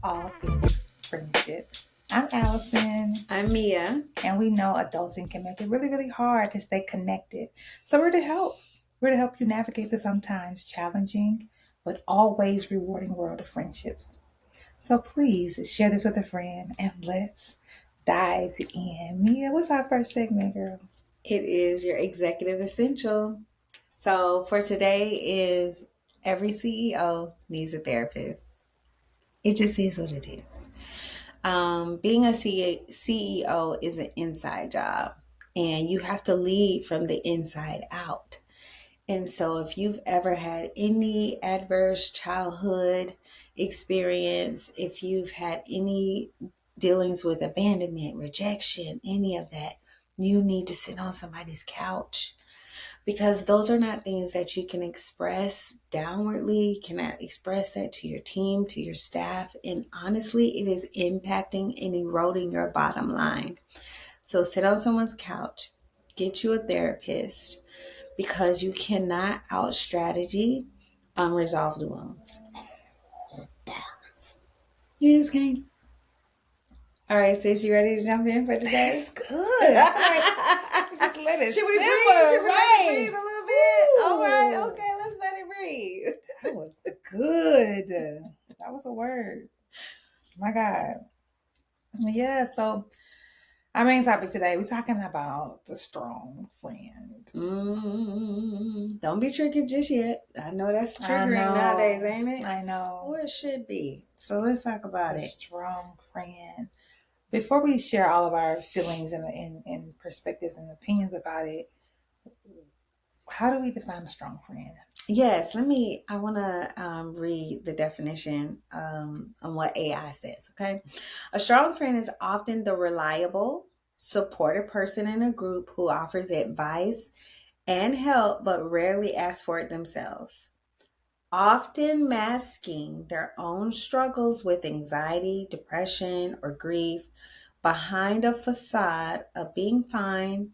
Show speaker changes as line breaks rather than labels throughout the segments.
all things friendship. I'm Allison,
I'm Mia.
and we know adulting can make it really, really hard to stay connected. So we're to help. We're to help you navigate the sometimes challenging but always rewarding world of friendships. So please share this with a friend and let's dive in. Mia, what's our first segment, girl?
It is your executive essential. So for today is every CEO needs a therapist. It just is what it is. Being a CEO is an inside job, and you have to lead from the inside out. And so, if you've ever had any adverse childhood experience, if you've had any dealings with abandonment, rejection, any of that, you need to sit on somebody's couch because those are not things that you can express downwardly. You cannot express that to your team, to your staff. And honestly, it is impacting and eroding your bottom line. So, sit on someone's couch, get you a therapist because you cannot out strategy unresolved wounds. You just can't. All right, sis, you ready to jump in for today?
That's good. Just let it
Should we
simmer,
breathe? Should we let it
right?
breathe a little bit? All right,
Ooh.
okay, let's let it breathe.
That was good. That was a word. My God. Yeah, so our main topic today, we're talking about the strong friend.
Don't be tricky just yet. I know that's
I
triggering
know.
nowadays, ain't it?
I know.
Or it should be. So let's talk about
The
it.
strong friend. Before we share all of our feelings and perspectives and opinions about it, how do we define a strong friend?
Yes, I want to read the definition on what AI says, okay? A strong friend is often the reliable, supportive person in a group who offers advice and help but rarely asks for it themselves, often masking their own struggles with anxiety, depression, or grief behind a facade of being fine,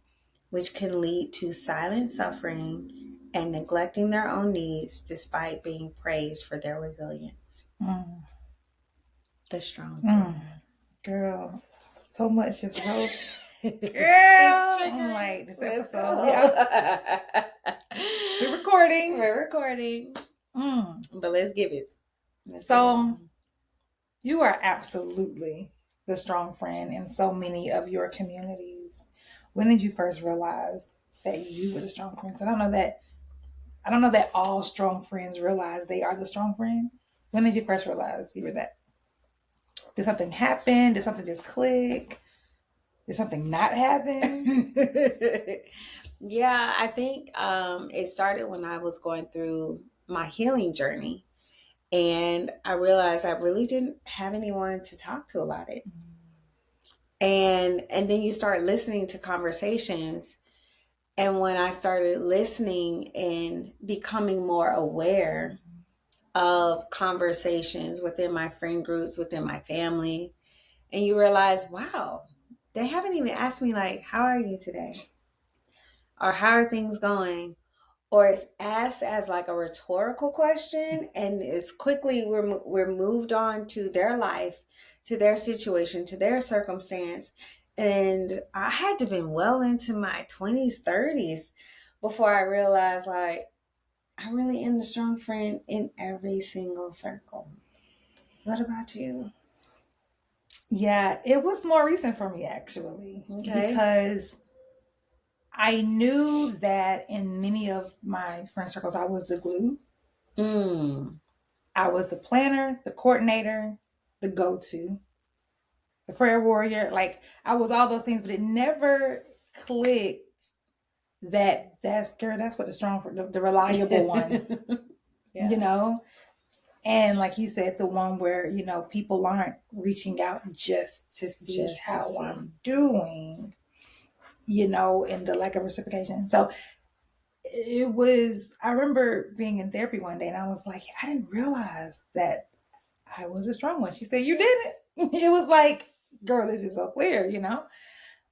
which can lead to silent suffering and neglecting their own needs despite being praised for their resilience.
Mm,
The strong
mm,
friend.
girl, so much just rose. Girl,
It's
I'm
triggering.
like, this
Let's
episode,
go.
yeah, we're recording.
We're recording,
Mm.
but let's give it.
So, you are absolutely the strong friend in so many of your communities. When did you first realize that you were the strong friend? I don't know that. I don't know that all strong friends realize they are the strong friend. When did you first realize you were that? Did something happen? Did something just click? Did something not happen?
Yeah, I think it started when I was going through my healing journey. And I realized I really didn't have anyone to talk to about it. And then you start listening to conversations. And when I started listening and becoming more aware of conversations within my friend groups, within my family, and you realize, wow, they haven't even asked me like, how are you today? Or how are things going? Or it's asked as like a rhetorical question, and it's quickly we're moved on to their life, to their situation, to their circumstance. And I had to been well into my 20s, 30s before I realized like I really am the strong friend in every single circle. What about you?
Yeah, it was more recent for me actually,
Okay.
because I knew that in many of my friend circles, I was the glue.
Mm.
I was the planner, the coordinator, the go to, the prayer warrior. Like I was all those things, but it never clicked that that's girl, that's what the strong, the reliable one,
Yeah.
you know? And like you said, the one where, people aren't reaching out just to see
Just to
how
see.
I'm doing, and the lack of reciprocation. So it was, I remember being in therapy one day and I was like, I didn't realize that I was a strong one. She said, you didn't. It was like, girl, this is so clear.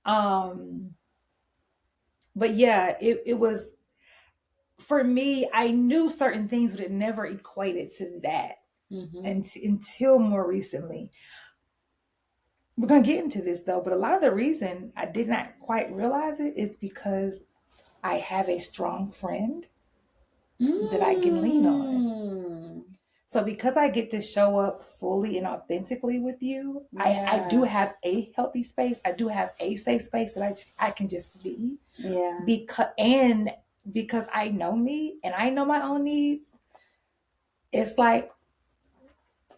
Um, but yeah, it was, for me, I knew certain things, but it never equated to that.
Mm-hmm.
and until more recently. We're going to get into this though, but a lot of the reason I did not quite realize it is because I have a strong friend that I can lean on.
Mm.
So because I get to show up fully and authentically with you, I do
Yeah.
have a healthy space. I do have a safe space that I can just be.
Yeah.
Because I know me and I know my own needs, it's like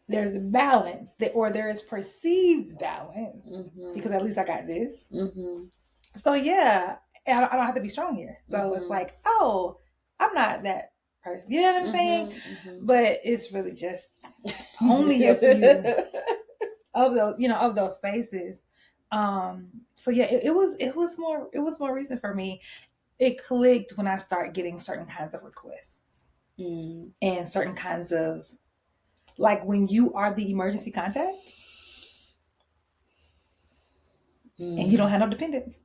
there's a balance that, or there is perceived balance because
Mm-hmm.
at least I got this.
Mm-hmm.
So yeah, I don't have to be strong here. So it's
Mm-hmm.
like, oh, I'm not that person. You know what I'm saying?
Mm-hmm.
But it's really just only a few
Mm-hmm.
of those, of those spaces. So yeah, it was more recent for me. It clicked when I start getting certain kinds of requests
Mm.
and certain kinds of, like, when you are the emergency contact and you don't
Mm.
have no dependents.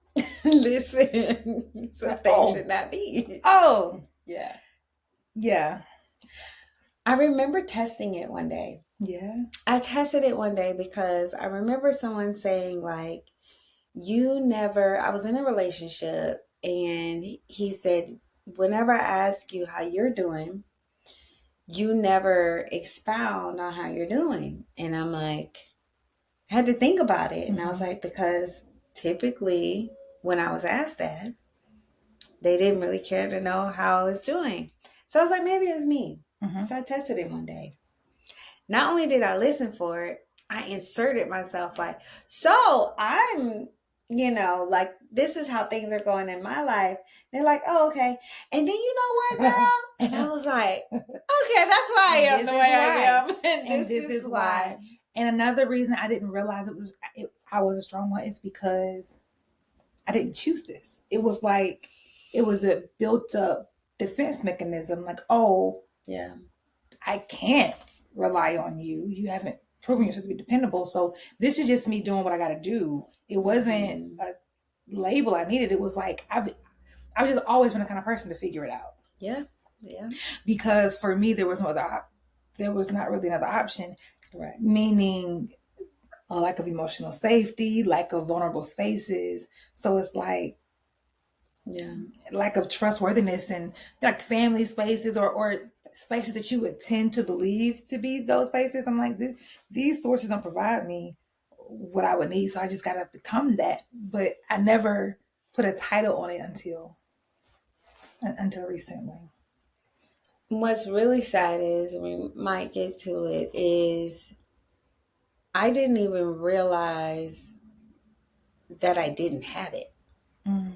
Listen, some things should
Oh,
not be.
oh,
Yeah.
yeah,
I remember testing it one day.
yeah.
I tested it one day because I remember someone saying, like, you never, I was in a relationship and he said, whenever I ask you how you're doing, you never expound on how you're doing. And I'm like, I had to think about it. And I was
Mm-hmm.
like, because typically when I was asked that, they didn't really care to know how I was doing. So I was like, maybe it was me.
Mm-hmm.
So I tested it one day. Not only did I listen for it, I inserted myself like, so I'm, like, this is how things are going in my life. They're like, oh, okay. And then you know what, girl? And I was like, okay, that's why I
And
am
this
the
is
way I
why.
am. And
And
this
this
is
is
why.
why. And another reason I didn't realize I was a strong one is because I didn't choose this. It was like it was a built up defense mechanism. Like, oh,
Yeah.
I can't rely on you. You haven't proven yourself to be dependable. So this is just me doing what I got to do. It wasn't
Mm-hmm.
a label I needed. It was like I've just always been the kind of person to figure it out.
Yeah. Yeah.
Because for me there was not really another option.
Right.
Meaning a lack of emotional safety, lack of vulnerable spaces. So it's like
Yeah.
lack of trustworthiness and like family spaces or spaces that you would tend to believe to be those spaces. I'm like, these sources don't provide me what I would need. So I just got to become that. But I never put a title on it until recently.
What's really sad is, and we might get to it, is I didn't even realize that I didn't have it,
Mm.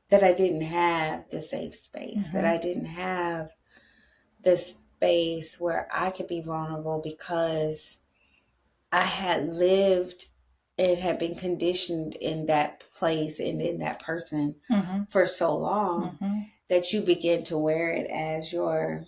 that I didn't have the safe space, that
Mm-hmm.
I didn't have the space where I could be vulnerable because I had lived and had been conditioned in that place and in that person
Mm-hmm.
for so long
Mm-hmm.
that you begin to wear it as your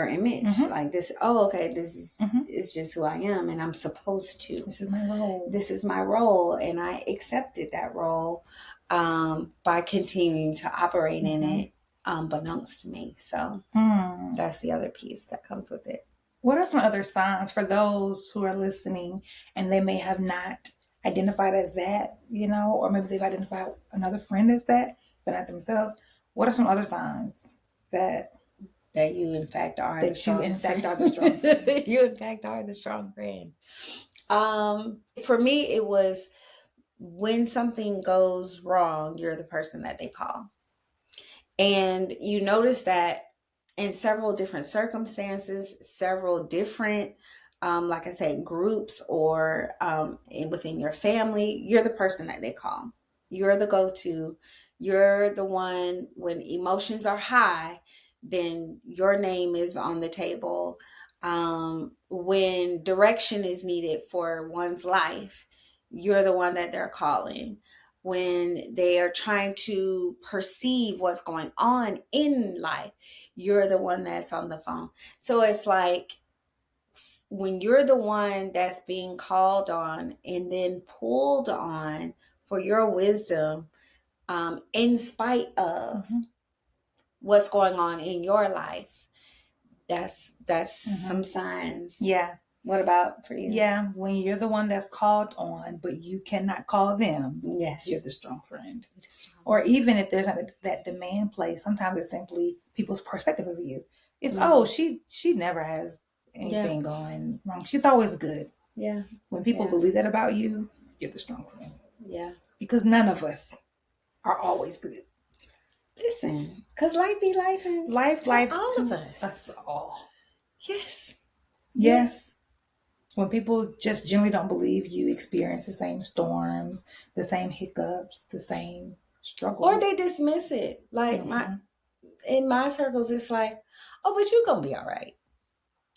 image.
Mm-hmm.
Like this, oh, okay, this
Mm-hmm.
is just who I am and I'm supposed to.
This is my role.
This is my role. And I accepted that role by continuing to operate in
Mm-hmm.
it unbeknownst to me. So
Hmm.
that's the other piece that comes with it.
What are some other signs for those who are listening and they may have not identified as that, or maybe they've identified another friend as that, but not themselves? What are some other signs that
That you, in fact, are the
that you
strong
in fact
friend.
are the strong friend?
You, in fact, are the strong friend. For me, it was when something goes wrong, you're the person that they call. And you notice that in several different circumstances, several different, like I said, groups or within your family, you're the person that they call. You're the go to. You're the one when emotions are high, then your name is on the table. When direction is needed for one's life, you're the one that they're calling. When they are trying to perceive what's going on in life, you're the one that's on the phone. So it's like when you're the one that's being called on and then pulled on for your wisdom, in spite of
Mm-hmm.
what's going on in your life, That's some signs.
Yeah.
What about for you?
Yeah. When you're the one that's called on, but you cannot call them,
Yes.
you're the strong friend. Or even if there's not that demand place, sometimes it's simply people's perspective of you. It's she never has anything going wrong. She's always good.
Yeah.
When people believe that about you, you're the strong friend.
Yeah.
Because none of us are always good.
Listen, because life be life and
life's
all
to
of us.
Us all.
Yes.
Yes. When people just generally don't believe you experience the same storms, the same hiccups, the same struggles.
Or they dismiss it. Like in my circles, it's like, oh, but you're gonna be all right.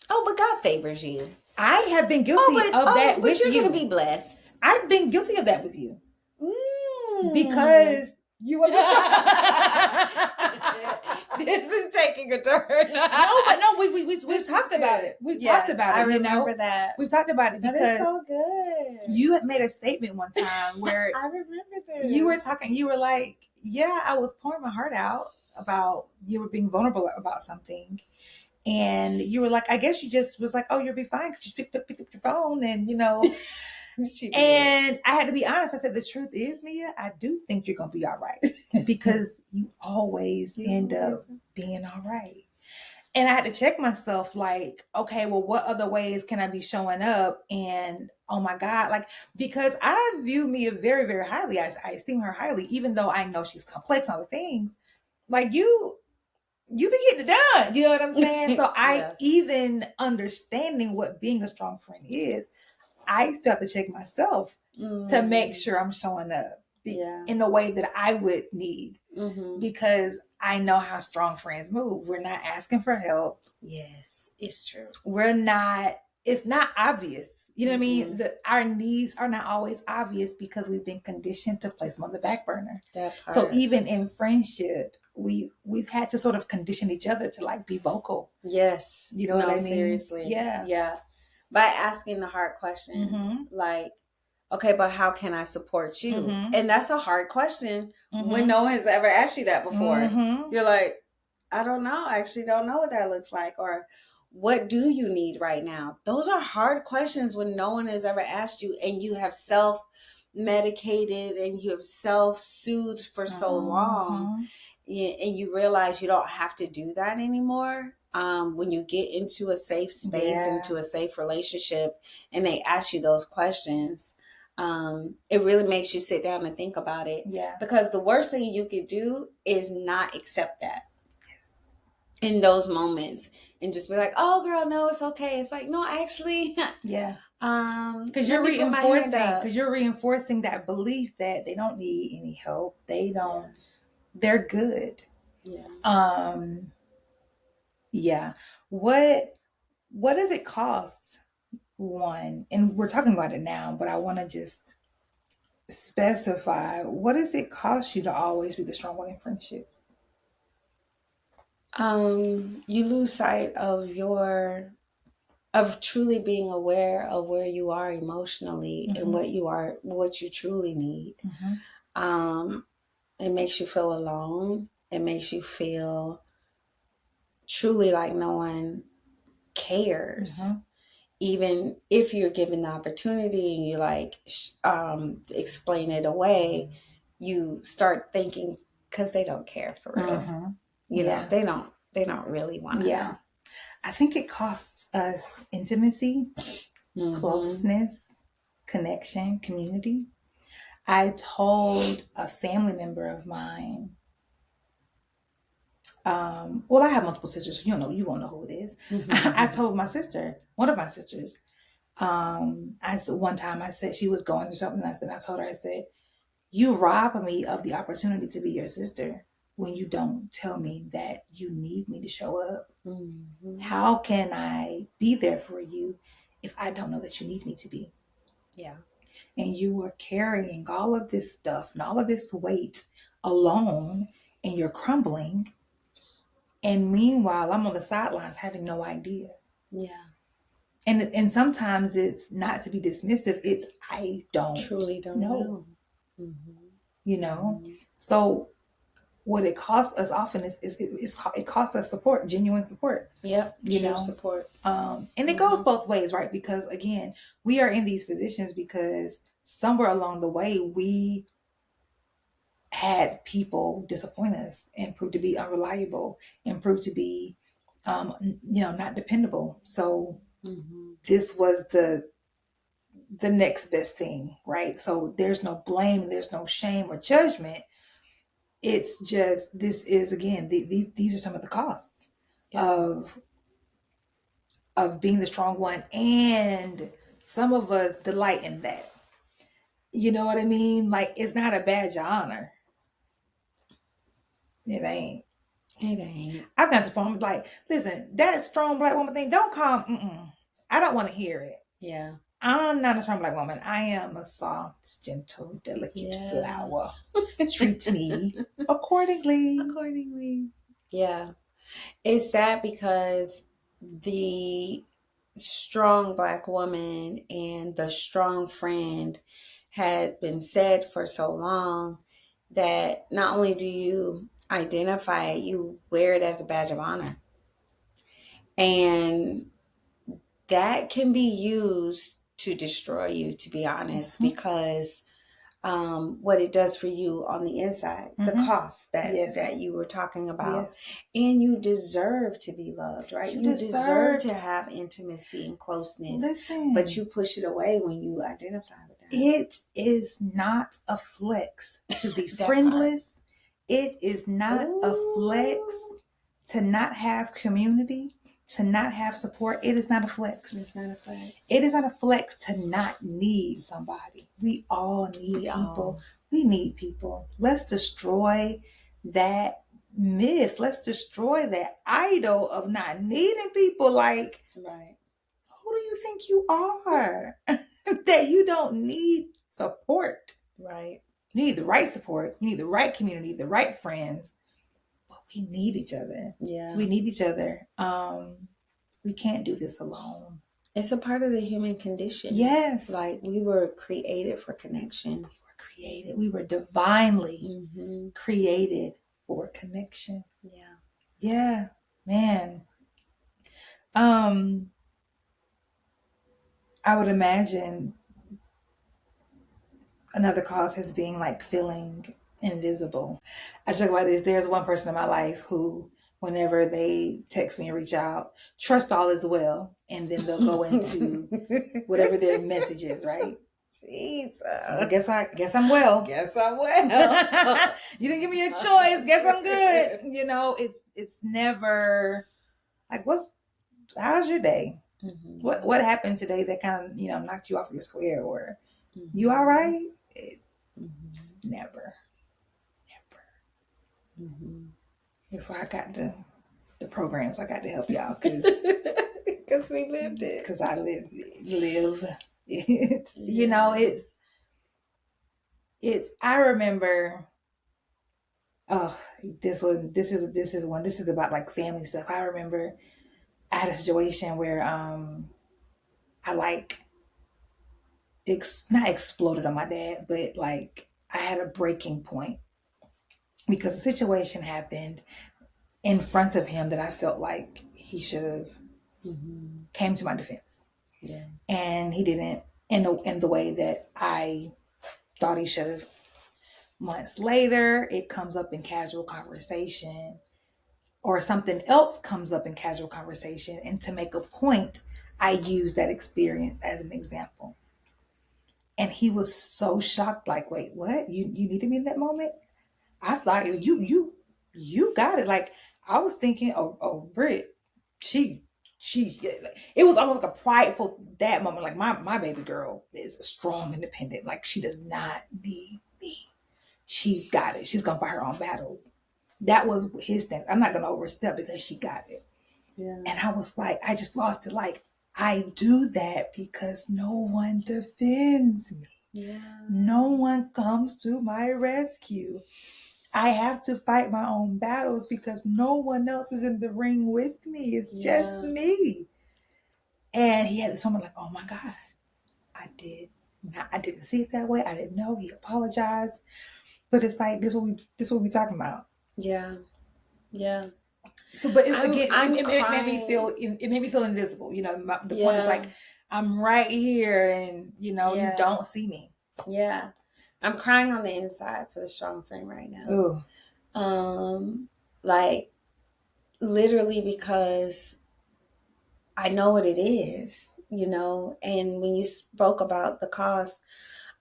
Oh, but God favors you.
I have been guilty of that with you.
But you're gonna be blessed.
I've been guilty of that with you. Because you were
this is taking a turn.
We've talked about it. We've talked about it.
I remember that.
We've talked about it because
that is so good.
You had made a statement one time where
I remember this.
You were talking. You were like, "Yeah, I was pouring my heart out about you were being vulnerable about something." And you were like, I guess you just was like, oh, you'll be fine because you picked up your phone and, and I had to be honest. I said, the truth is, Mia, I do think you're going to be all right because you always end up being all right. And I had to check myself like, okay, well, what other ways can I be showing up? And oh my God, like, because I view Mia very, very highly. I esteem her highly, even though I know she's complex and other things. Like you be getting it done. You know what I'm saying? So I even understanding what being a strong friend is, I still have to check myself to make sure I'm showing up in the way that I would need. Because I know how strong friends move. We're not asking for help.
Yes, it's true.
It's not obvious. You know what I mean? Our needs are not always obvious because we've been conditioned to place them on the back burner. So even in friendship, we've had to sort of condition each other to like be vocal.
Yes.
You know what I mean?
Seriously.
Yeah.
Yeah. By asking the hard questions, like, okay, but how can I support you? And that's a hard question when no one has ever asked you that before. You're like, I don't know. I actually don't know what that looks like. Or what do you need right now? Those are hard questions when no one has ever asked you and you have self-medicated and you have self-soothed for so long. And you realize you don't have to do that anymore. When you get into a safe space, into a safe relationship, and they ask you those questions, it really makes you sit down and think about it.
Yeah.
Because the worst thing you could do is not accept that. Yes. In those moments, and just be like, "Oh, girl, no, it's okay." It's like, no, actually,
yeah. Because you're reinforcing that belief that they don't need any help. They don't. Yeah. They're good. Yeah. Yeah. What does it cost? One, and we're talking about it now, but I want to just specify, what does it cost you to always be the strong one in friendships?
You lose sight of truly being aware of where you are emotionally and what you truly need. It makes you feel alone. It makes you feel truly like no one cares. Even if you're given the opportunity and you like explain it away, you start thinking, because they don't care for real. You know, they don't really want to know.
I think it costs us intimacy, closeness, connection, community. I told a family member of mine, well, I have multiple sisters, so you won't know who it is. I told my sister, one of my sisters, one time I said she was going through something. I told her, I said, you rob me of the opportunity to be your sister when you don't tell me that you need me to show up. How can I be there for you if I don't know that you need me to be?
Yeah.
And you are carrying all of this stuff and all of this weight alone, and you're crumbling. And meanwhile, I'm on the sidelines having no idea.
Yeah.
And sometimes it's not to be dismissive. It's I truly don't know. You know? So what it costs us often it costs us support, genuine support,
Yep.
you
True
know.
support.
And it goes
Mm-hmm.
both ways, right? Because again, we are in these positions because somewhere along the way we had people disappoint us and prove to be unreliable and prove to be, not dependable. So
Mm-hmm.
this was the next best thing, right? So there's no blame, there's no shame or judgment. It's just this is again these are some of the costs
Yeah.
of being the strong one, and some of us delight in that. You know what I mean? Like it's not a badge of honor. It ain't.
It ain't.
I've got some problems. Like, listen, that strong black woman thing. Don't call. I don't want to hear it.
Yeah.
I'm not a strong black woman. I am a soft, gentle, delicate
Yeah.
flower. Treat me accordingly.
Accordingly. Yeah. It's sad because the strong black woman and the strong friend had been said for so long that not only do you identify it, you wear it as a badge of honor. And that can be used to destroy you, to be honest,
Mm-hmm.
because what it does for you on the inside, the
Mm-hmm.
cost that
Yes.
you were talking about.
Yes.
And you deserve to be loved, right?
You
You deserve
deserve.
to have intimacy and closeness, but
Listen.
you push it away when you identify with that.
It is not a flex to be
That part.
friendless. It is not a flex
Ooh,
to not have community, to not have support. It is not a flex.
it's not a flex.
It is not a flex to not need somebody. We all need
We
people.
all.
We need people. Let's destroy that myth. Let's destroy that idol of not needing people. Like,
Right.
who do you think you are? That you don't need support.
Right.
You need the right support. You need the right community, the right friends. But we need each other.
Yeah.
We need each other. We can't do this alone.
It's a part of the human condition.
Yes.
Like we were created for connection.
We were created. We were divinely
Mm-hmm.
created for connection.
Yeah.
Yeah, man. Um, I would imagine another cause has been like feeling invisible. I talk about this. There's one person in my life who, whenever they text me and reach out, trust all is well, and then they'll go into whatever their message is, right?
Jesus.
I guess I'm well.
Guess I'm well.
You didn't give me a choice. Guess I'm good. It's never like how's your day?
Mm-hmm.
What happened today that kind of knocked you off your square, or
Mm-hmm.
you all right?
Mm-hmm.
Never.
Mm-hmm.
That's why I got the programs. I got to help y'all because
We lived it.
because I live it's
Yeah.
it's I remember. Oh, this is about like family stuff. I remember I had a situation where I like not exploded on my dad, but like I had a breaking point because a situation happened in front of him that I felt like he should have
Mm-hmm.
came to my defense,
Yeah.
and he didn't in the way that I thought he should have. Months later, it comes up in casual conversation, or something else comes up in casual conversation, and to make a point, I use that experience as an example. And he was so shocked, like, wait, what? You needed me in that moment? I thought you got it. Like I was thinking, oh, Britt, she it was almost like a prideful that moment. Like my baby girl is strong, independent. Like she does not need me. She's got it. She's gonna fight her own battles. That was his thing. I'm not gonna overstep because she got it.
Yeah.
And I was like, I just lost it. Like I do that because no one defends me.
Yeah.
No one comes to my rescue. I have to fight my own battles because no one else is in the ring with me. It's just me. And he had this moment like, oh my God, I didn't see it that way. I didn't know. He apologized. But it's like this what we talking about.
Yeah. Yeah.
So, but
I'm
again,
I'm
it made me feel,
crying.
it made me feel invisible. The point is
Yeah.
like, I'm right here, and you
Yeah.
don't see me.
Yeah. I'm crying on the inside for the strong friend right now.
Oh,
Like literally because I know what it is, and when you spoke about the cost,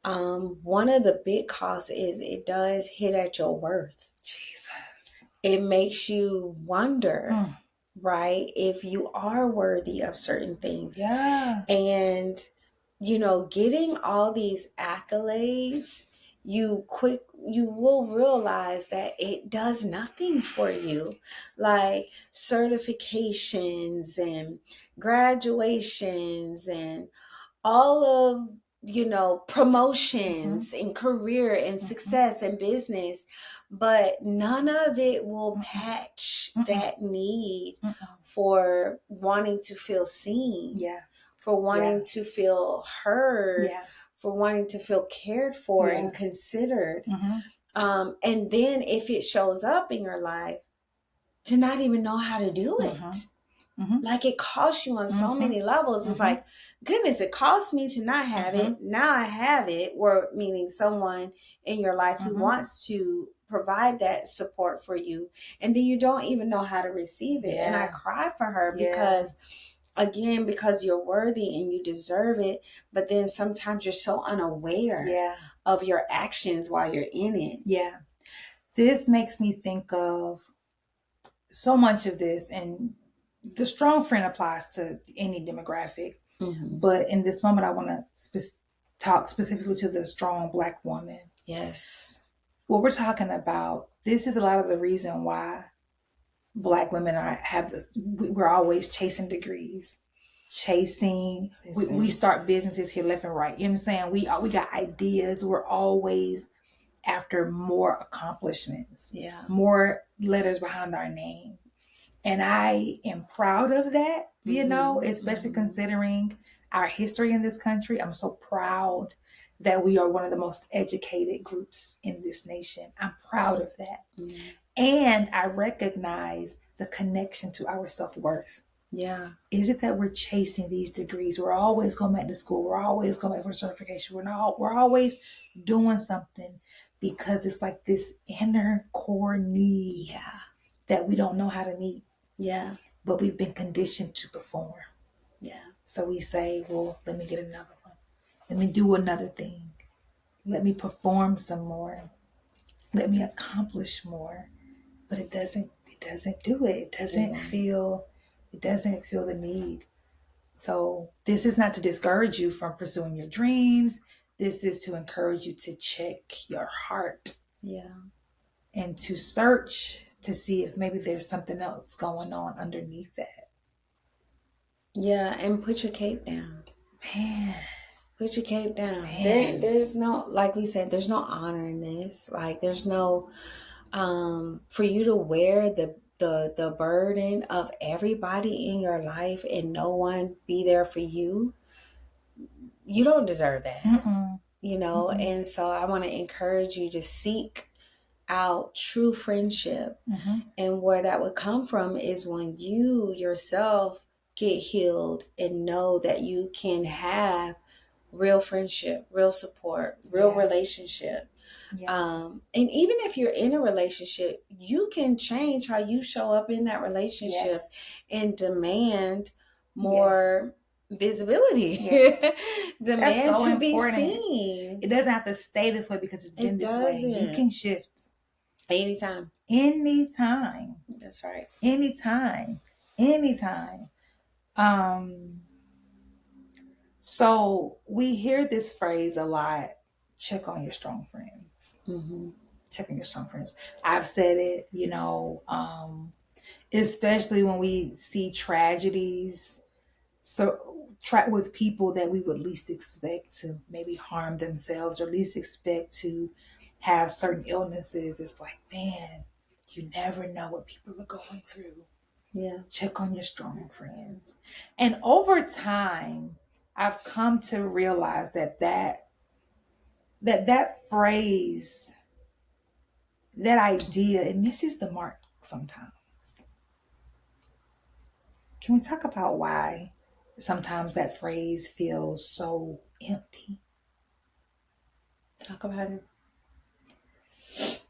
one of the big costs is it does hit at your worth.
Jesus.
It makes you wonder,
Mm,
right, if you are worthy of certain things.
yeah.
And, getting all these accolades, you will realize that it does nothing for you. Like certifications and graduations and all of
Mm-hmm,
promotions and career and
mm-hmm,
success and business, but none of it will
mm-mm,
patch
mm-mm,
that need
mm-mm.
for wanting to feel seen,
Yeah,
for
yeah,
wanting to feel heard,
yeah,
for wanting to feel cared for
yeah.
and considered.
Mm-hmm,
And then if it shows up in your life, to not even know how to do
mm-hmm,
it.
mm-hmm,
Like it costs you on so
mm-hmm,
many levels. It's
mm-hmm,
like, goodness, it cost me to not have
mm-hmm,
it. Now I have it. Or meaning someone in your life who
mm-hmm.
wants to provide that support for you. And then you don't even know how to receive it. And I
Yeah,
cry for her
yeah,
because, again, because you're worthy and you deserve it. But then sometimes you're so unaware
yeah,
of your actions while you're in it.
yeah. This makes me think of so much of this, and the strong friend applies to any demographic.
Mm-hmm.
But in this moment, I want to talk specifically to the strong Black woman.
Yes.
What we're talking about, this is a lot of the reason why Black women have this. We're always chasing degrees, chasing. We
Listen.
start businesses here left and right. You know what I'm saying? We got ideas. We're always after more accomplishments,
Yeah.
more letters behind our name. And I am proud of that,
Mm-hmm.
especially
Mm-hmm.
considering our history in this country. I'm so proud that we are one of the most educated groups in this nation. I'm proud of that.
Mm-hmm.
And I recognize the connection to our self worth.
Yeah.
Is it that we're chasing these degrees? We're always going back to school. We're always going back for certification. We're always doing something because it's like this inner core need
Yeah.
that we don't know how to meet,
Yeah.
but we've been conditioned to perform.
Yeah.
So we say, well, let me get another one. Let me do another thing. Let me perform some more. Let me accomplish more. But it doesn't do it.
It won't.
It doesn't feel the need. So this is not to discourage you from pursuing your dreams. This is to encourage you to check your heart
Yeah.
and to search to see if maybe there's something else going on underneath that.
Yeah. And put your cape down.
Man,
Put your cape down.
man.
There's no, like we said, there's no honor in this. Like there's no, for you to wear the burden of everybody in your life and no one be there for you. You don't deserve that,
Mm-mm, mm-mm,
And so I want to encourage you to seek out true friendship.
mm-hmm.
And where that would come from is when you yourself get healed and know that you can have real friendship, real support, real
Yeah,
relationship.
yeah.
And even if you're in a relationship, you can change how you show up in that relationship
Yes,
and demand
yes,
more visibility,
yes. That's
demand
so
to be
important.
seen.
It doesn't have to stay this way because it's been
It
this way. You
doesn't.
can shift
Anytime.
anytime,
That's right.
anytime, anytime. Um, so we hear this phrase a lot, check on your strong friends.
Mm-hmm.
Check on your strong friends. I've said it, especially when we see tragedies. So with people that we would least expect to maybe harm themselves or least expect to have certain illnesses. It's like, man, you never know what people are going through.
Yeah.
Check on your strong friends. And over time, I've come to realize that phrase that idea, it misses the mark sometimes. Can we talk about why sometimes that phrase feels so empty?
Talk about it.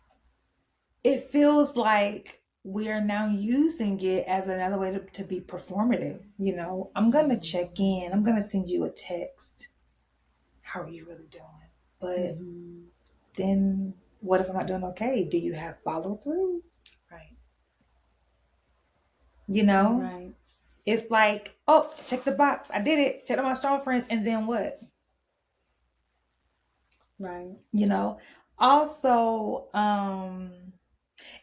It feels like we are now using it as another way to be performative. You know, I'm going to check in, I'm going to send you a text. How are you really doing? But then what if I'm not doing okay? Do you have follow through?
Right.
You know,
Right.
it's like, oh, check the box. I did it. Check on my strong friends. And then what?
Right.
You know, also,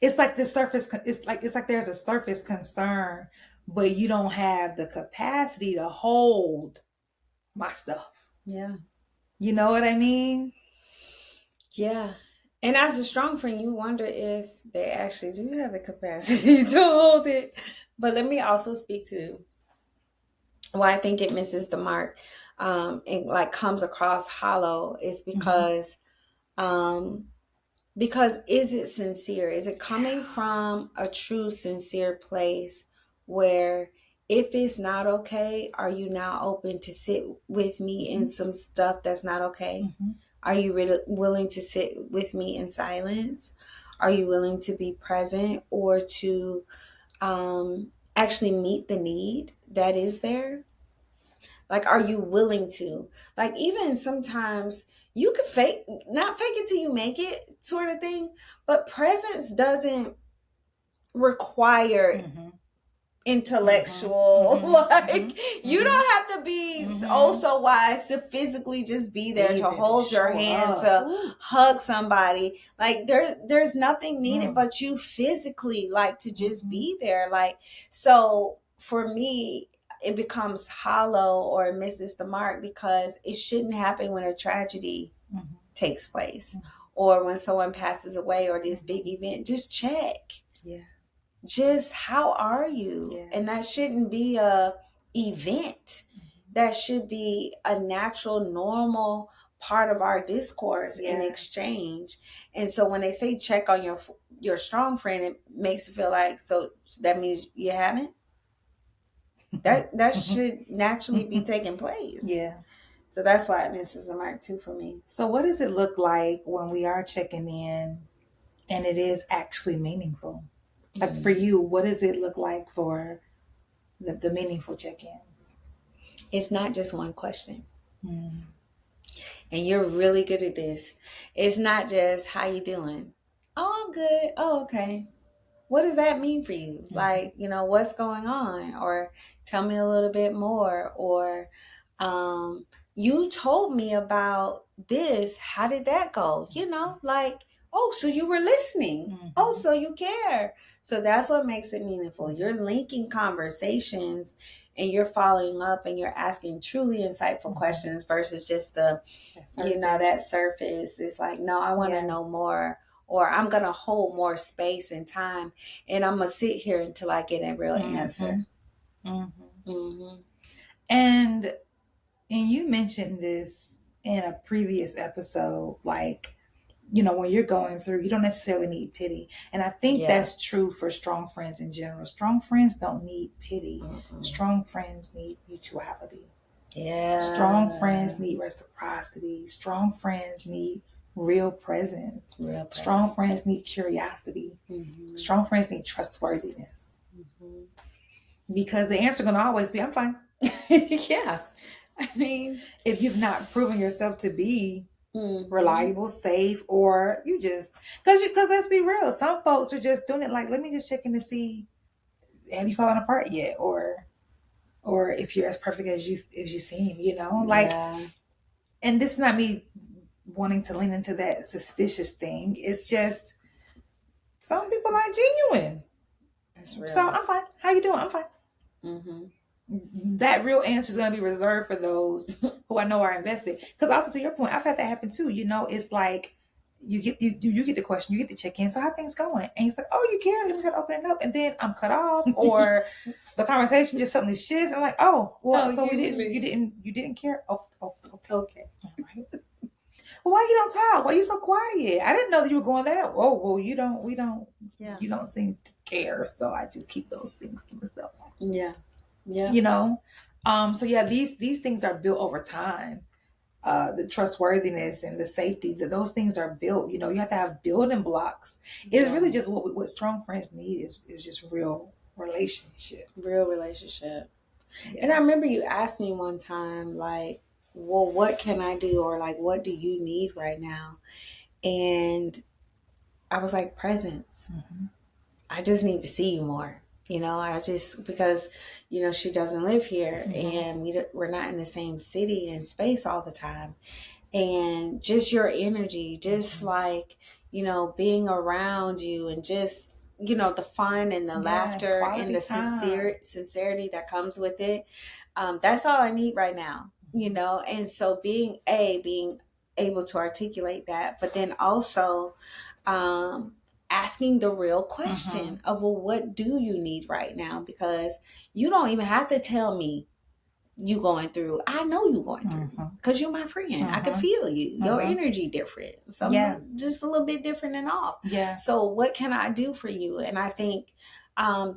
it's like the surface, it's like there's a surface concern, but you don't have the capacity to hold my stuff.
Yeah.
You know what I mean?
Yeah. And as a strong friend, you wonder if they actually do have the capacity to hold it. But let me also speak to why I think it misses the mark. And like comes across hollow is
Mm-hmm.
um, because is it sincere? Is it coming from a true sincere place where if it's not okay, are you now open to sit with me in
Mm-hmm.
some stuff that's not okay?
Mm-hmm.
Are you really willing to sit with me in silence? Are you willing to be present or to actually meet the need that is there? Like, are you willing to? Like, even sometimes you could fake, not fake it till you make it, sort of thing. But presence doesn't require
Mm-hmm. Mm-hmm.
intellectual. Like, you
Mm-hmm.
don't have to be oh
Mm-hmm.
so wise to physically just be there,
Be
to
there to
hold your
show
hand,
up.
to
Ooh.
hug somebody. Like, there's nothing needed
Mm.
but you physically, like, to just
Mm-hmm.
be there. Like, so for me, it becomes hollow or it misses the mark because it shouldn't happen when a tragedy
Mm-hmm.
takes place or when someone passes away or this big
Mm-hmm.
event. Just check,
Yeah.
just how are you?
Yeah.
And that shouldn't be a event. That should be a natural, normal part of our discourse and
Yeah.
exchange. And so when they say check on your strong friend, it makes it feel like, so that means you haven't. That should naturally be taking place.
Yeah.
So that's why it misses the mark too for me.
So, what does it look like when we are checking in and it is actually meaningful? Like for you, what does it look like for the meaningful check ins?
It's not just one question.
Mm.
And you're really good at this. It's not just how you doing. Oh, I'm good. Oh, okay. What does that mean for you?
Mm-hmm.
Like, what's going on? Or tell me a little bit more. Or um, you told me about this. How did that go? Like, oh, so you were listening. Oh,
Mm-hmm.
so you care. So that's what makes it meaningful.
Mm-hmm.
You're linking conversations and you're following up and you're asking truly insightful
Mm-hmm.
questions versus just
That
that
surface.
surface. It's like, no, I want to
Yeah.
know more, or I'm going to hold more space and time, and I'm going to sit here until I get a real
Mm-hmm.
answer.
Mm-hmm.
Mm-hmm.
And you mentioned this in a previous episode, like, when you're going through, you don't necessarily need pity. And I think
Yeah.
that's true for strong friends in general. Strong friends don't need pity.
Mm-mm.
Strong friends need mutuality. Strong
Yeah.
friends need reciprocity. Strong friends need real presence.
Real
Strong
presence.
friends need curiosity.
Mm-hmm.
Strong friends need trustworthiness.
Mm-hmm.
Because the answer is going to always be, I'm fine.
Yeah. I mean,
If you've not proven yourself to be
mm-hmm.
reliable, safe, or you just, because let's be real, some folks are just doing it like, let me just check in to see, have you fallen apart yet, or if you're as perfect as you seem, like.
Yeah.
And this is not me wanting to lean into that suspicious thing. It's just some people are genuine.
That's
So
real.
I'm fine. How you doing? I'm fine.
Mm-hmm.
That real answer is going to be reserved for those who I know are invested. Because also to your point, I've had that happen too. It's like you get the question, you get the check in. So how things going? And you're like, oh, you care? Let me try to open it up, and then I'm cut off, or the conversation just suddenly shifts. I'm like, oh, well,
Oh,
so you
usually.
didn't care? Oh, okay,
Okay.
all right. Well, why you don't talk? Why you so quiet? I didn't know that you were going that. Oh, well,
Yeah.
you don't seem to care. So I just keep those things to myself.
Yeah. Yeah.
You know? So yeah, these things are built over time. The trustworthiness and the safety, that those things are built. You know, you have to have building blocks. It's
Yeah.
really just what strong friends need is just real relationship.
Real relationship. And I
Yeah.
remember you asked me one time, like, well, what can I do? Or like, what do you need right now? And I was like, presence.
Mm-hmm.
I just need to see you more. I just, because, she doesn't live here
Mm-hmm.
and we're not in the same city and space all the time. And just your energy, just
Mm-hmm.
like, being around you and just, the fun and the
Yeah,
laughter and
quality
the
time.
sincerity that comes with it. That's all I need right now, and so being able to articulate that, but then also, um, asking the real
Mm-hmm.
question of, well, what do you need right now? Because you don't even have to tell me you going through. I know you going through
Mm-hmm.
because you're my friend. I can
Mm-hmm.
feel you. Your
Mm-hmm.
energy different.
Yeah.
Some just a little bit different and off.
Yeah.
So what can I do for you? And I think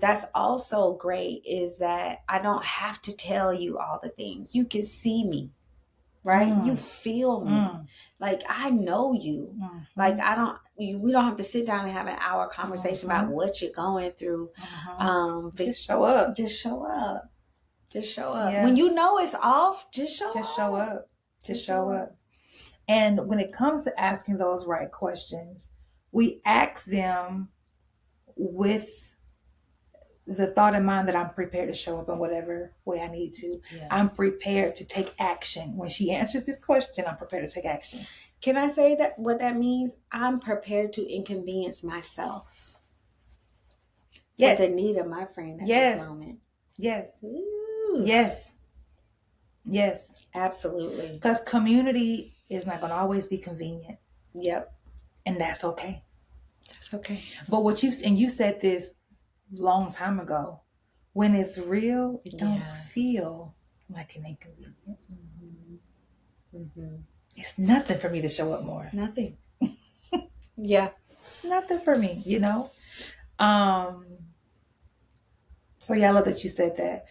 that's also great is that I don't have to tell you all the things. You can see me, right? You
Mm.
feel me.
Mm.
Like I know you. Like
Mm-hmm.
we don't have to sit down and have an hour conversation about
Mm-hmm.
what you're going through.
Mm-hmm.
But
Just show up.
just show up. Just show up. When
Yeah.
you know it's off, just show
Just show
up.
up. Just
Just
show
show up.
up. And when it comes to asking those right questions, we ask them with the thought in mind that I'm prepared to show up in whatever way I need to.
Yeah.
I'm prepared to take action. When she answers this question, I'm prepared to take action.
Can I say that what that means? I'm prepared to inconvenience myself for the
Yes.
need of my friend at this
Yes.
moment.
Yes.
Ooh,
Yes. Yes.
absolutely.
Because community is not going to always be convenient.
Yep.
And that's okay.
That's okay.
But you said this long time ago. When it's real, it don't
Yeah.
feel like an inconvenience.
Mm-hmm. Mm-hmm.
It's nothing for me to show up more.
Nothing. Yeah.
It's nothing for me, you know? Um, so yeah, I love that you said that.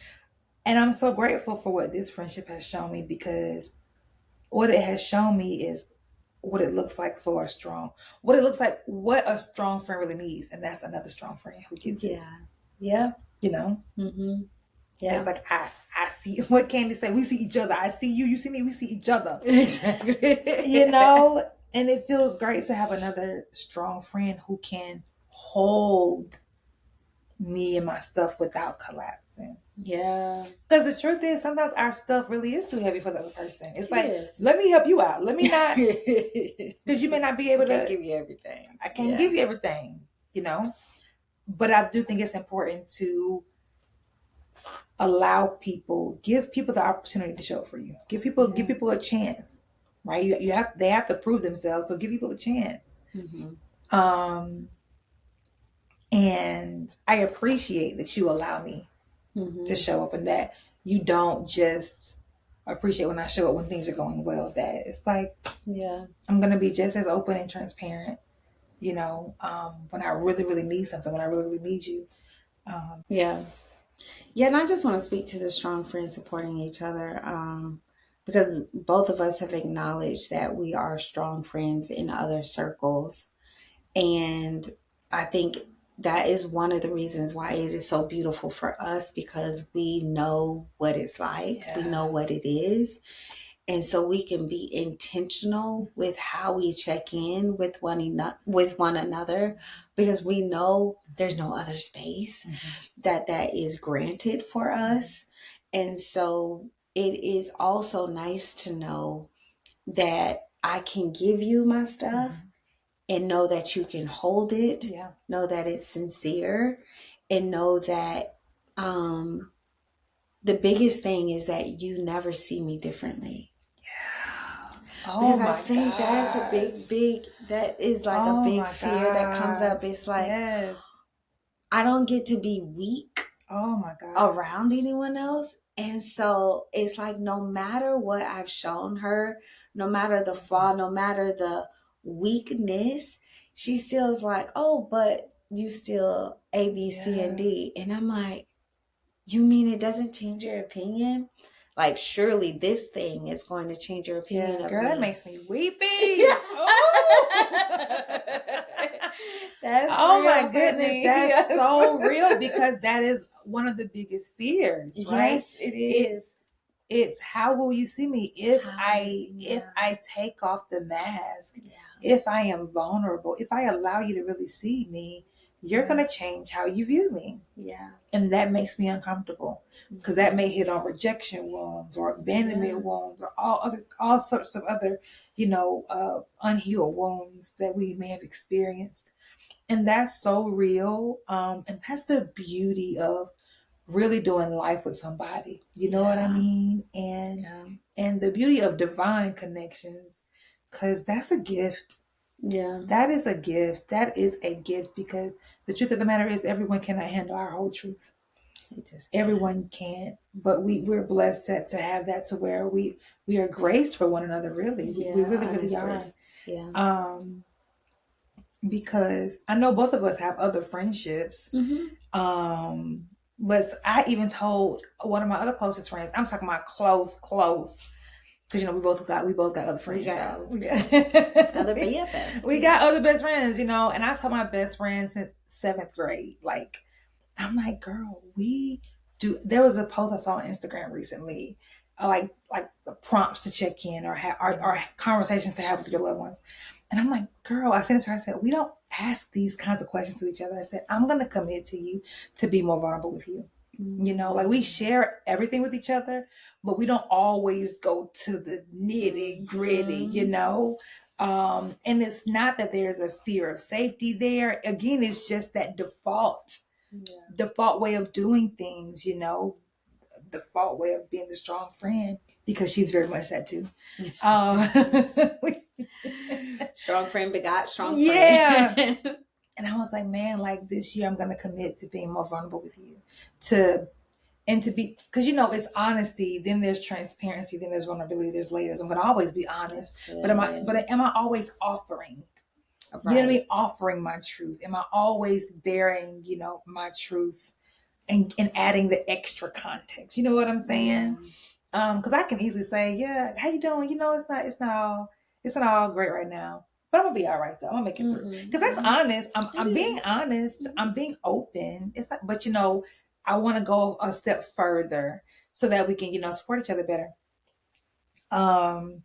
And I'm so grateful for what this friendship has shown me, because what it has shown me is what it looks like for what a strong friend really needs. And that's another strong friend who gets it,
Yeah. Yeah.
you know?
Mm-hmm.
It's
Yeah.
like, I see what Candy said. We see each other. I see you. You see me. We see each other.
Exactly.
You know? And it feels great to have another strong friend who can hold me and my stuff without collapsing.
Yeah.
Because the truth is, sometimes our stuff really is too heavy for the other person. It's
It
like,
is.
let me help you out. Let me not, because you may not be able
I can't
to.
give you everything.
I can't
Yeah.
give you everything, you know? But I do think it's important to give people the opportunity to show up for you. Give people a chance, right? They have to prove themselves, so give people a chance.
Mm-hmm.
Um, and I appreciate that you allow me
Mm-hmm.
to show up, and that you don't just appreciate when I show up when things are going well. That it's like,
Yeah.
I'm gonna be just as open and transparent, when I really, really need something, when I really, really need you.
Yeah. Yeah, and I just want to speak to the strong friends supporting each other, because both of us have acknowledged that we are strong friends in other circles. And I think that is one of the reasons why it is so beautiful for us, because we know what it's like, we know what it is. And so we can be intentional with how we check in with one another, because we know there's no other space that is granted for us. And so it is also nice to know that I can give you my stuff and know that you can hold it,
Yeah.
know that it's sincere, and know that the biggest thing is that you never see me differently.
Oh
Because I
my
think that's a
gosh.
that is like a
Oh
big
my
fear that comes up.
gosh.
It's like,
Yes.
I don't get to be weak
Oh my gosh.
around anyone else. And so it's like no matter what I've shown her, no matter the flaw, no matter the weakness, she still is like, oh, but you still A, B, C, and
Yeah.
D. And I'm like, you mean it doesn't change your opinion? Like, surely this thing is going to change your opinion
Yeah,
of
girl, that
me.
makes me weepy. Oh.
That's
Oh my
real for
goodness,
me.
that's
Yes.
so real because that is one of the biggest fears, right?
Yes, it is.
It's how will you see me
How will you see me
if
now?
I take off the mask,
Yeah.
if I am vulnerable, if I allow you to really see me, you're
Yeah.
going to change how you view me.
Yeah.
And that makes me uncomfortable because that may hit on rejection wounds or abandonment
Yeah.
wounds or all sorts of other, unhealed wounds that we may have experienced. And that's so real. And that's the beauty of really doing life with somebody. You know what I
Yeah.
mean? And
Yeah.
the beauty of divine connections, because that's a gift.
Yeah.
That is a gift. That is a gift because the truth of the matter is everyone cannot handle our whole truth.
It just can't.
Everyone can't, but we're blessed to have that to where we are graced for one another. Really, we
Yeah,
really really
honestly.
are.
Yeah.
Um, because I know both of us have other friendships.
Mm-hmm.
But I even told one of my other closest friends. I'm talking about close. Because we both got other
We
friends,
got
y'all.
others,
We got
other BFFs.
we
Yeah.
got other best friends, and I told my best friend since seventh grade, like I'm like, girl, we do. There was a post I saw on Instagram recently, like the prompts to check in or conversations to have with your loved ones. And I'm like, girl, I sent it to her. I said, we don't ask these kinds of questions to each other. I said, I'm gonna commit to you to be more vulnerable with you. Like we
Mm-hmm.
share everything with each other, but we don't always go to the nitty gritty,
Mm-hmm.
And it's not that there's a fear of safety there. Again, it's just that
Yeah.
default way of doing things, default way of being the strong friend because she's very much that too. Uh,
Yes. Strong friend begot strong friend.
yeah. And I was like, man, like this year I'm going to commit to being more vulnerable with you to and to be because it's honesty, then there's transparency, then there's vulnerability, there's layers. I'm going to always be honest,
That's
but
good.
am I always offering,
Right.
offering my truth? Am I always bearing, my truth and adding the extra context? You know what I'm
Yeah.
saying? Because I can easily say, yeah, how you doing? It's not all great right now, but I'm gonna be all right though. I'm gonna make it through
Mm-hmm.
because that's
Mm-hmm.
honest.
It
I'm being
is.
honest.
Mm-hmm.
I'm being open. It's not, but I want to go a step further so that we can support each other better. Um,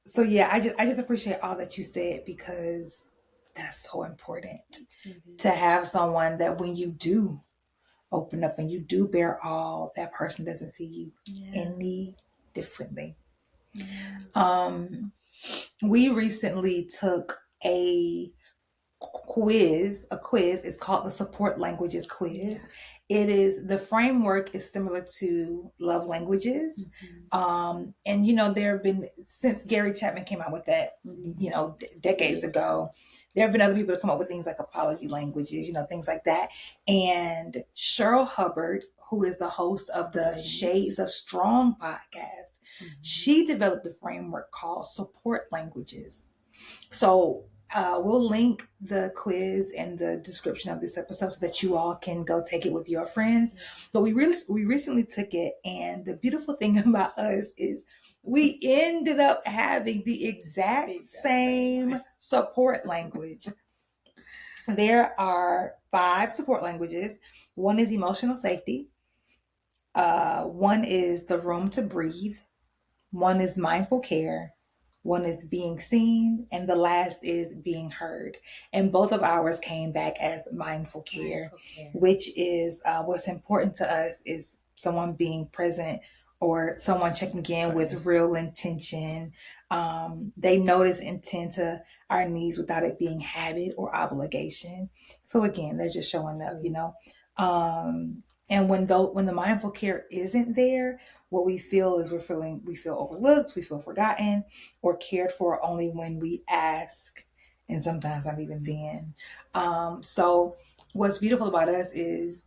so yeah, I just appreciate all that you said because that's so important
It
to
is.
have someone that when you do open up and you do bear all, that person doesn't see you
Yeah.
any differently.
Yeah.
Um, we recently took a quiz. It's called the Support Languages
Yeah.
Quiz. The framework is similar to love languages.
Mm-hmm.
And there have been, since Gary Chapman came out with that,
Mm-hmm.
decades
Years ago.
ago, there have been other people that come up with things like apology languages, things like that. And Cheryl Hubbard, who is the host of the
Brilliant.
Shades of Strong podcast,
Mm-hmm.
she developed a framework called support languages. So we'll link the quiz in the description of this episode so that you all can go take it with your friends.
Yeah.
But we recently took it, and the beautiful thing about us is we ended up having the
The
exact
exact same
same
one.
support language. There are 5 support languages. One is emotional safety. One is the room to breathe. One is mindful care, one is being seen, and the last is being heard. And both of ours came back as mindful care,
Mindful care.
which is what's important to us is someone being present or someone checking in with
Right.
real intention. They notice and tend to our needs without it being habit or obligation. So again, they're just showing up.
Right.
And when the mindful care isn't there, what we feel is we feel overlooked, we feel forgotten, or cared for only when we ask, and sometimes not even then. So what's beautiful about us is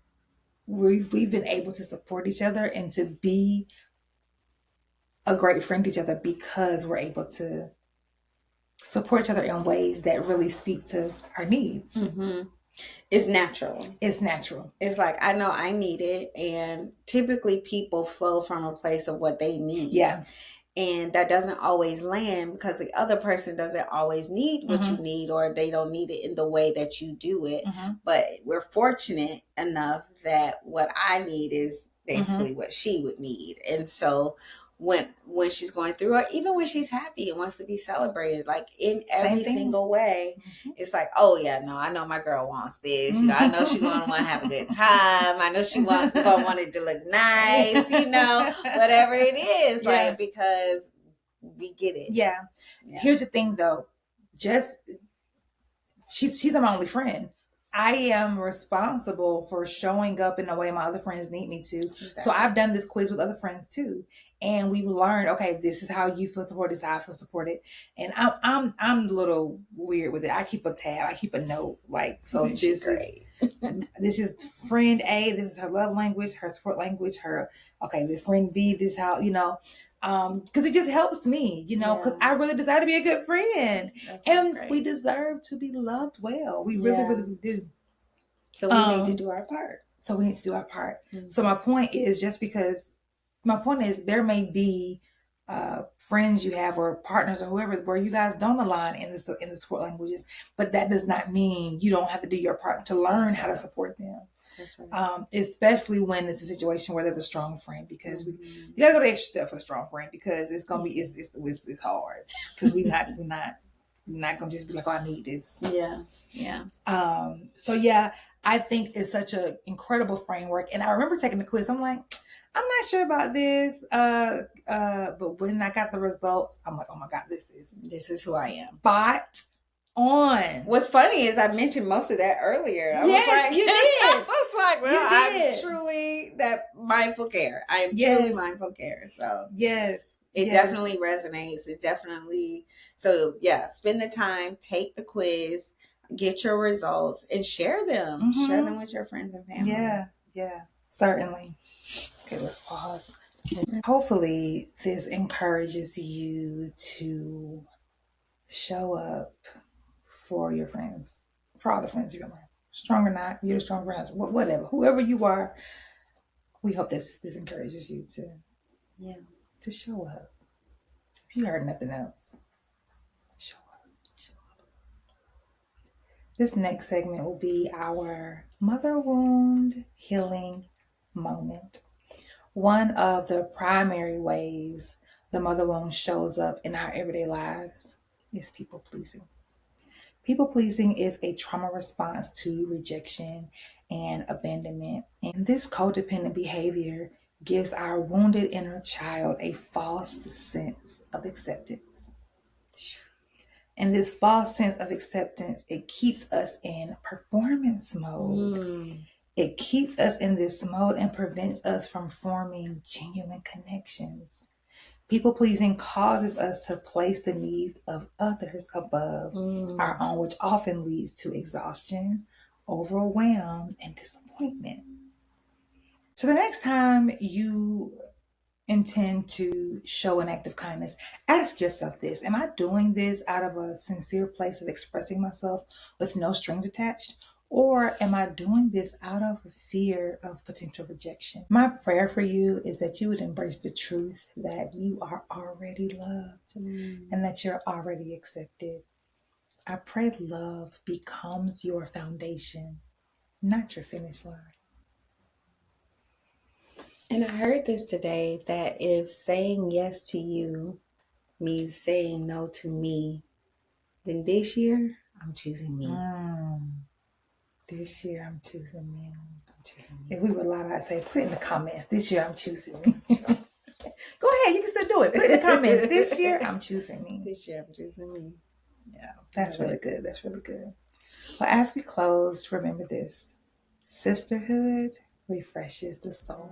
we've been able to support each other and to be a great friend to each other because we're able to support each other in ways that really speak to our needs.
Mm-hmm. It's natural.
It's natural.
It's like, I know I need it. And typically people flow from a place of what they need.
Yeah.
And that doesn't always land because the other person doesn't always need what you need, or they don't need it in the way that you do it. But we're fortunate enough that what I need is basically what she would need. And so when she's going through, or even when she's happy and wants to be celebrated, like in every single way, it's like, oh yeah, no, I know my girl wants this. You know, I know she gonna want to have a good time. I know she gonna want it to look nice. You know, whatever it is, like, because we get it.
Yeah. Here's the thing, though. Just she's my only friend. I am responsible for showing up in the way my other friends need me to. Exactly. So I've done this quiz with other friends too, and we've learned, okay, this is how you feel supported, this is how I feel supported. And I'm a little weird with it. I keep a tab, I keep a note, like, so this is friend A, this is her love language, her support language, the friend B, this is how, because it just helps me, because I really desire to be a good friend. And we deserve to be loved well. We really, really do.
So we need to do our part.
So my point is, there may be friends you have or partners or whoever where you guys don't align in the support languages, but that does not mean you don't have to do your part to learn how to support them. That's right. Especially when it's a situation where they're the strong friend, because you gotta go the extra step for the strong friend, because it's gonna be it's hard, because we're not gonna just be like, oh, I need this. So I think it's such an incredible framework, and I remember taking the quiz. I'm like, I'm not sure about this, but when I got the results, I'm like, oh my God, this is who I am. Spot on.
What's funny is I mentioned most of that earlier.
You did.
I was like, well, I'm truly that mindful care. I am truly mindful care. So it definitely resonates. It definitely. So spend the time, take the quiz, get your results, and share them. Share them with your friends and family.
Yeah, certainly. Okay, let's pause. Hopefully this encourages you to show up for your friends, for all the friends you're learning. Strong or not, you're the strong friends, whatever, whoever you are. We hope this encourages you to show up. If you heard nothing else, show up. This next segment will be our mother wound healing moment. One of the primary ways the mother wound shows up in our everyday lives is people pleasing. People pleasing is a trauma response to rejection and abandonment. And this codependent behavior gives our wounded inner child a false sense of acceptance. And this false sense of acceptance, it keeps us in performance mode. It keeps us in this mode and prevents us from forming genuine connections. People pleasing causes us to place the needs of others above our own, which often leads to exhaustion, overwhelm, and disappointment. So the next time you intend to show an act of kindness, ask yourself this: am I doing this out of a sincere place of expressing myself with no strings attached? Or am I doing this out of fear of potential rejection? My prayer for you is that you would embrace the truth that you are already loved and that you're already accepted. I pray love becomes your foundation, not your finish line.
And I heard this today, that if saying yes to you means saying no to me, then this year I'm choosing me.
This year I'm choosing me. If we were allowed, I'd say, put in the comments, this year I'm choosing me. Go ahead, you can still do it. Put in the comments, this year I'm choosing me.
This year I'm choosing me.
Yeah, that's really good. That's really good. Well, as we close, remember this: sisterhood refreshes the soul.